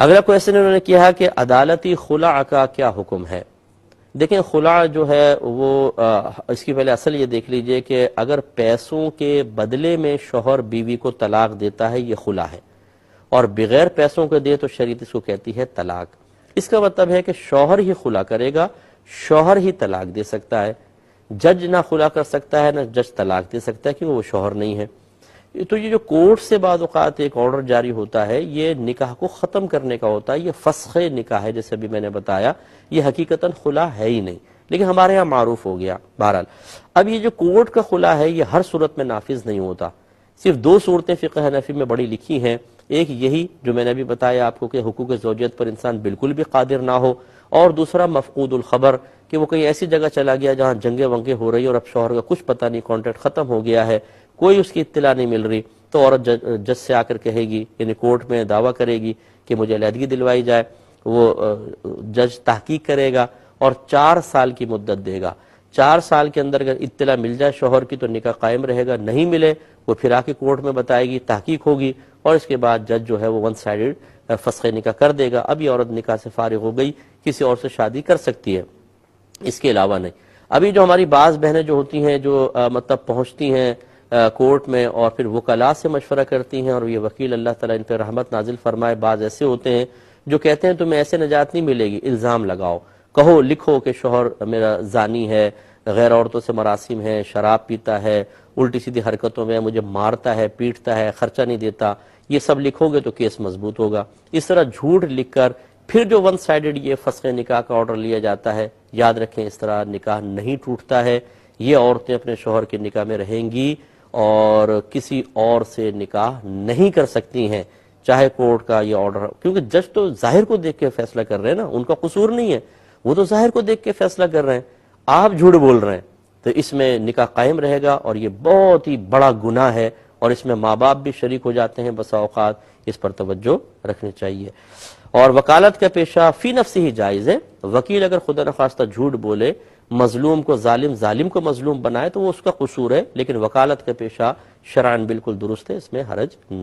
اگلا کویشچن انہوں نے کیا کہ عدالتی خلع کا کیا حکم ہے؟ دیکھیں خلع جو ہے وہ اس کی پہلے اصل یہ دیکھ لیجئے کہ اگر پیسوں کے بدلے میں شوہر بیوی کو طلاق دیتا ہے یہ خلع ہے، اور بغیر پیسوں کے دے تو شریعت اس کو کہتی ہے طلاق۔ اس کا مطلب ہے کہ شوہر ہی خلع کرے گا، شوہر ہی طلاق دے سکتا ہے، جج نہ خلع کر سکتا ہے نہ جج طلاق دے سکتا ہے کیونکہ وہ شوہر نہیں ہے۔ تو یہ جو کورٹ سے بعض اوقات ایک آرڈر جاری ہوتا ہے یہ نکاح کو ختم کرنے کا ہوتا ہے، یہ فسخ نکاح ہے جیسے ابھی میں نے بتایا، یہ حقیقتاً خلع ہے ہی نہیں، لیکن ہمارے ہاں معروف ہو گیا۔ بہرحال اب یہ جو کورٹ کا خلع ہے یہ ہر صورت میں نافذ نہیں ہوتا، صرف دو صورتیں فقہ حنفی میں بڑی لکھی ہیں، ایک یہی جو میں نے ابھی بتایا آپ کو کہ حقوق زوجیت پر انسان بالکل بھی قادر نہ ہو، اور دوسرا مفقود الخبر کہ وہ کہیں ایسی جگہ چلا گیا جہاں جنگیں ونگیں ہو رہی اور اب شوہر کا کچھ پتہ نہیں، کانٹریکٹ ختم ہو گیا ہے، کوئی اس کی اطلاع نہیں مل رہی، تو عورت جج سے آ کر کہے گی، یعنی کورٹ میں دعویٰ کرے گی کہ مجھے علیحدگی دلوائی جائے، وہ جج تحقیق کرے گا اور 4 سال کی مدت دے گا۔ 4 سال کے اندر اگر اطلاع مل جائے شوہر کی تو نکاح قائم رہے گا، نہیں ملے وہ پھر آ کے کورٹ میں بتائے گی، تحقیق ہوگی اور اس کے بعد جج جو ہے وہ ون سائیڈڈ فسخ نکاح کر دے گا، اب یہ عورت نکاح سے فارغ ہو گئی، کسی اور سے شادی کر سکتی ہے، اس کے علاوہ نہیں۔ ابھی جو ہماری بعض بہنیں جو ہوتی ہیں جو مطلب پہنچتی ہیں کورٹ میں اور پھر وکلاء سے مشورہ کرتی ہیں، اور یہ وکیل اللہ تعالیٰ ان پہ رحمت نازل فرمائے، بعض ایسے ہوتے ہیں جو کہتے ہیں تمہیں ایسے نجات نہیں ملے گی، الزام لگاؤ، کہو لکھو کہ شوہر میرا زانی ہے، غیر عورتوں سے مراسم ہے، شراب پیتا ہے، الٹی سیدھی حرکتوں میں مجھے مارتا ہے، پیٹتا ہے، خرچہ نہیں دیتا، یہ سب لکھو گے تو کیس مضبوط ہوگا۔ اس طرح جھوٹ لکھ کر پھر جو ون سائیڈڈ یہ فسخ نکاح کا آرڈر لیا جاتا ہے، یاد رکھیں اس طرح نکاح نہیں ٹوٹتا ہے، یہ عورتیں اپنے شوہر کے نکاح میں رہیں گی اور کسی اور سے نکاح نہیں کر سکتی ہیں، چاہے کورٹ کا یہ آرڈر، کیونکہ جج تو ظاہر کو دیکھ کے فیصلہ کر رہے ہیں نا، ان کا قصور نہیں ہے، وہ تو ظاہر کو دیکھ کے فیصلہ کر رہے ہیں، آپ جھوٹ بول رہے ہیں، تو اس میں نکاح قائم رہے گا اور یہ بہت ہی بڑا گناہ ہے، اور اس میں ماں باپ بھی شریک ہو جاتے ہیں بسا اوقات، اس پر توجہ رکھنی چاہیے۔ اور وکالت کا پیشہ فی نفسی ہی جائز ہے، وکیل اگر خدا نخواستہ جھوٹ بولے، مظلوم کو ظالم، ظالم کو مظلوم بنائے تو وہ اس کا قصور ہے، لیکن وکالت کا پیشہ شرعاً بالکل درست ہے، اس میں حرج نہیں۔